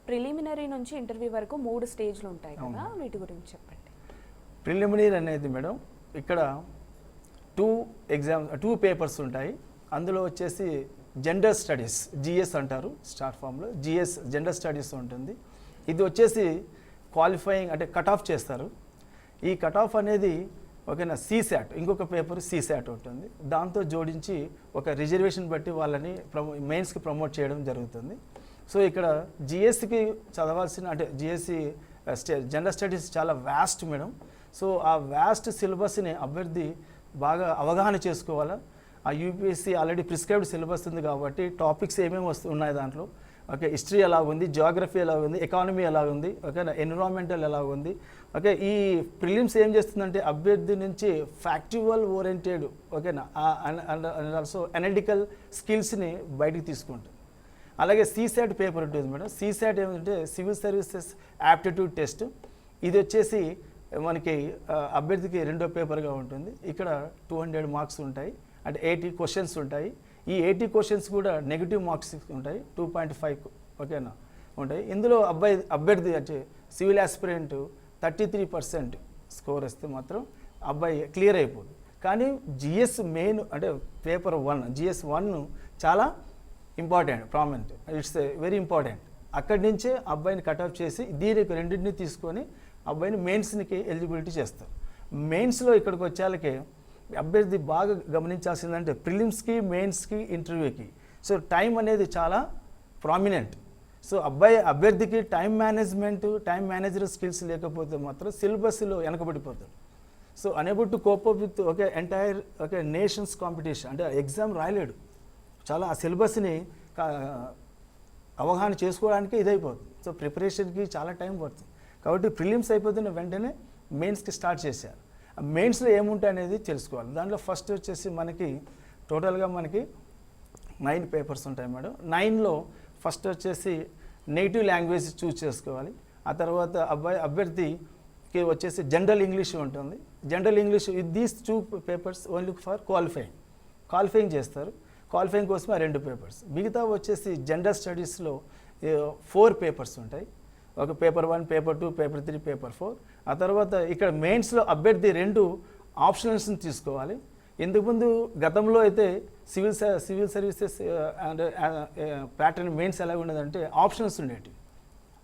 Preliminary నుంచి interview వరకు 3 స్టేజ్లు ఉంటాయి కదా, వీటి గురించి చెప్పండి. ప్రిలిమినరీ అనేది మేడం ఇక్కడ 2 పేపర్స్ ఉంటాయి. అందులో వచ్చేసి జెండర్ స్టడీస్, జిఎస్ అంటారు స్టార్ట్ ఫామ్లో. జిఎస్ జెండర్ స్టడీస్ ఉంటుంది. ఇది వచ్చేసి క్వాలిఫైయింగ్ అంటే కట్ ఆఫ్ చేస్తారు. ఈ కట్ ఆఫ్ అనేది ఓకేనా సీశాట్, ఇంకొక పేపర్ సీశాట్ ఉంటుంది. దాంతో జోడించి ఒక రిజర్వేషన్ బట్టి వాళ్ళని మెయిన్స్కి ప్రమోట్ చేయడం జరుగుతుంది. సో ఇక్కడ జిఎస్సికి చదవాల్సిన అంటే జిఎస్సి జనరల్ స్టడీస్ చాలా వ్యాస్ట్ మేడం. సో ఆ వ్యాస్ట్ సిలబస్ని అభ్యర్థి బాగా అవగాహన చేసుకోవాలా. ఆ యూపీఎస్సీ ఆల్రెడీ ప్రిస్క్రైబ్డ్ సిలబస్ ఉంది కాబట్టి టాపిక్స్ ఏమేమి ఉన్నాయి దాంట్లో. ఓకే, హిస్టరీ ఎలా ఉంది, జియోగ్రఫీ ఎలా ఉంది, ఎకానమీ ఎలా ఉంది, ఓకేనా, ఎన్విరాన్మెంటల్ ఎలా ఉంది. ఓకే, ఈ ప్రిలిమ్స్ ఏం చేస్తుందంటే అభ్యర్థి నుంచి ఫ్యాక్చువల్ ఓరియంటెడ్ ఓకేనా అండ్ ఆల్సో అనలిటికల్ స్కిల్స్ని బయటికి తీసుకుంటుంది. అలాగే సీశాట్ పేపర్ ఉంటుంది మేడం. సీశాట్ ఏమంటే సివిల్ సర్వీసెస్ యాప్టిట్యూడ్ టెస్ట్. ఇది వచ్చేసి మనకి అభ్యర్థికి రెండో పేపర్గా ఉంటుంది. ఇక్కడ 200 మార్క్స్ ఉంటాయి, అంటే 80 క్వశ్చన్స్ ఉంటాయి. ఈ 80 క్వశ్చన్స్ కూడా నెగిటివ్ మార్క్స్ ఉంటాయి, 2.5 ఓకేనా ఉంటాయి. ఇందులో అభ్యర్థి అంటే సివిల్ ఆస్పిరెంట్ 33% స్కోర్ వస్తే మాత్రం అబ్బాయి క్లియర్ అయిపోతుంది. కానీ జిఎస్ మెయిన్ అంటే పేపర్ 1 జిఎస్ 1 చాలా important, prominent, it's very important. అక్కడి నుంచే అబ్బాయిని కట్అఫ్ చేసి దీనికి రెండింటిని తీసుకొని అబ్బాయిని మెయిన్స్కి ఎలిజిబిలిటీ చేస్తారు. మెయిన్స్లో ఇక్కడికి వచ్చేళ్ళకి అభ్యర్థి బాగా గమనించాల్సిందంటే ప్రిలిమ్స్కి, మెయిన్స్కి, ఇంటర్వ్యూకి సో టైం అనేది చాలా ప్రామినెంట్. సో అభ్యర్థికి టైం మేనేజర్ స్కిల్స్ లేకపోతే మాత్రం సిలబస్లో వెనకబడిపోతాడు. So unable to cope up with entire nations competition, అంటే ఎగ్జామ్ రాయలేడు. చాలా ఆ సిలబస్ని అవగాహన చేసుకోవడానికి ఇదైపోతుంది. సో ప్రిపరేషన్కి చాలా టైం పడుతుంది. కాబట్టి ప్రిలిమ్స్ అయిపోతున్న వెంటనే మెయిన్స్కి స్టార్ట్ చేశారు. మెయిన్స్లో ఏముంటాయి అనేది తెలుసుకోవాలి. దాంట్లో ఫస్ట్ వచ్చేసి మనకి టోటల్గా మనకి 9 పేపర్స్ ఉంటాయి మేడం. 9లో ఫస్ట్ వచ్చేసి నేటివ్ లాంగ్వేజ్ చూస్ చేసుకోవాలి. ఆ తర్వాత అభ్యర్థికి వచ్చేసి జనరల్ ఇంగ్లీష్ ఉంటుంది. General English these 2 papers only for qualifying చేస్తారు. క్వాలిఫైయింగ్ కోసం ఆ 2 పేపర్స్. మిగతా వచ్చేసి జనరల్ స్టడీస్లో 4 పేపర్స్ ఉంటాయి. ఒక పేపర్ 1, పేపర్ 2, పేపర్ 3, పేపర్ 4. ఆ తర్వాత ఇక్కడ మెయిన్స్లో అభ్యర్థి 2 ఆప్షనల్స్ని తీసుకోవాలి. ఇంతకుముందు గతంలో అయితే civil services and pattern mains ఎలా ఉండేదంటే ఆప్షనల్స్ ఉండేవి.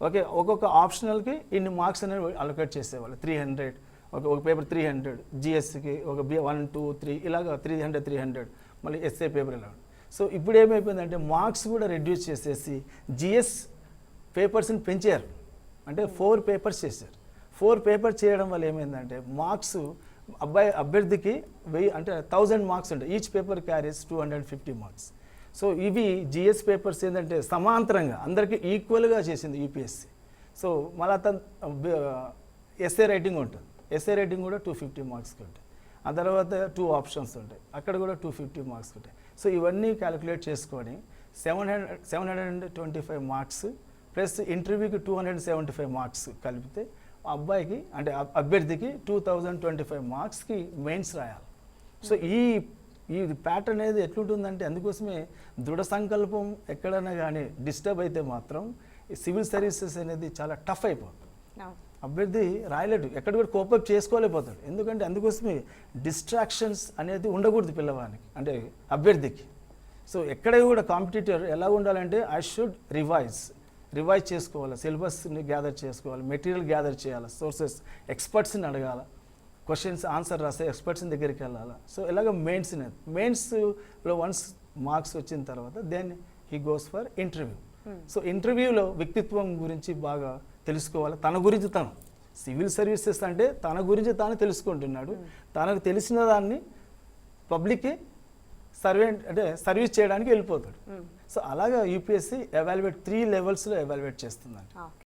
ఓకే, ఒక్కొక్క ఆప్షనల్కి ఇన్ని మార్క్స్ అనేవి అలొకేట్ చేసేవాళ్ళు. 300 ఒక పేపర్ 300, జిఎస్కి ఒక 1, 2, 3 ఇలాగ 300 మళ్ళీ ఎస్ఏ పేపర్ ఇలా. సో ఇప్పుడు ఏమైపోయిందంటే మార్క్స్ కూడా రెడ్యూస్ చేసేసి జిఎస్ పేపర్స్ని పెంచారు. అంటే 4 పేపర్స్ చేశారు. 4 పేపర్స్ చేయడం వల్ల ఏమైందంటే మార్క్స్ అభ్యర్థికి 1000 అంటే 1000 మార్క్స్ ఉంటాయి. Each paper carries 250 marks. So ఇవి జిఎస్ పేపర్స్ ఏంటంటే సమాంతరంగా అందరికీ ఈక్వల్గా చేసింది యూపీఎస్సీ. సో మళ్ళీ ఎస్ఏ రైటింగ్ ఉంటుంది. ఎస్ఏ రైటింగ్ కూడా 250 మార్క్స్కి ఉంటాయి. ఆ తర్వాత 2 ఆప్షన్స్ ఉంటాయి, అక్కడ కూడా 250 మార్క్స్ ఉంటాయి. సో ఇవన్నీ క్యాలిక్యులేట్ చేసుకొని 725 మార్క్స్ ప్లస్ ఇంటర్వ్యూకి 275 మార్క్స్ కలిపితే అబ్బాయికి అంటే అభ్యర్థికి 2025 మార్క్స్కి మెయిన్స్ రాయాలి. సో ఈ ప్యాటర్న్ అనేది ఎట్లుంటుందంటే అందుకోసమే దృఢ సంకల్పం ఎక్కడైనా కానీ డిస్టర్బ్ అయితే మాత్రం సివిల్ సర్వీసెస్ అనేది చాలా టఫ్ అయిపోతుంది. అభ్యర్థి రాయలేడు, ఎక్కడ కూడా కోపప్ చేసుకోలేకపోతాడు. ఎందుకంటే అందుకోసమే డిస్ట్రాక్షన్స్ అనేది ఉండకూడదు పిల్లవానికి అంటే అభ్యర్థికి. సో ఎక్కడ కూడా కాంపిటీటర్ ఎలా ఉండాలంటే ఐ షుడ్ రివైజ్ చేసుకోవాలి, సిలబస్ని గ్యాదర్ చేసుకోవాలి, మెటీరియల్ గ్యాదర్ చేయాలి, సోర్సెస్ ఎక్స్పర్ట్స్ని అడగాల, క్వశ్చన్స్ ఆన్సర్ రాస్తే ఎక్స్పర్ట్స్ దగ్గరికి వెళ్ళాలి. సో ఇలాగ మెయిన్స్లో వన్స్ మార్క్స్ వచ్చిన తర్వాత then he goes for interview. So ఇంటర్వ్యూలో వ్యక్తిత్వం గురించి బాగా తెలుసుకోవాలి. తన గురించి తను సివిల్ సర్వీసెస్ అంటే తన గురించి తాను తెలుసుకుంటున్నాడు. తనకు తెలిసిన దాన్ని పబ్లిక్కి సర్వీస్ చేయడానికి వెళ్ళిపోతాడు. సో అలాగా యూపీఎస్సీ 3 లెవెల్స్లో ఎవాల్యుయేట్ చేస్తుందండి.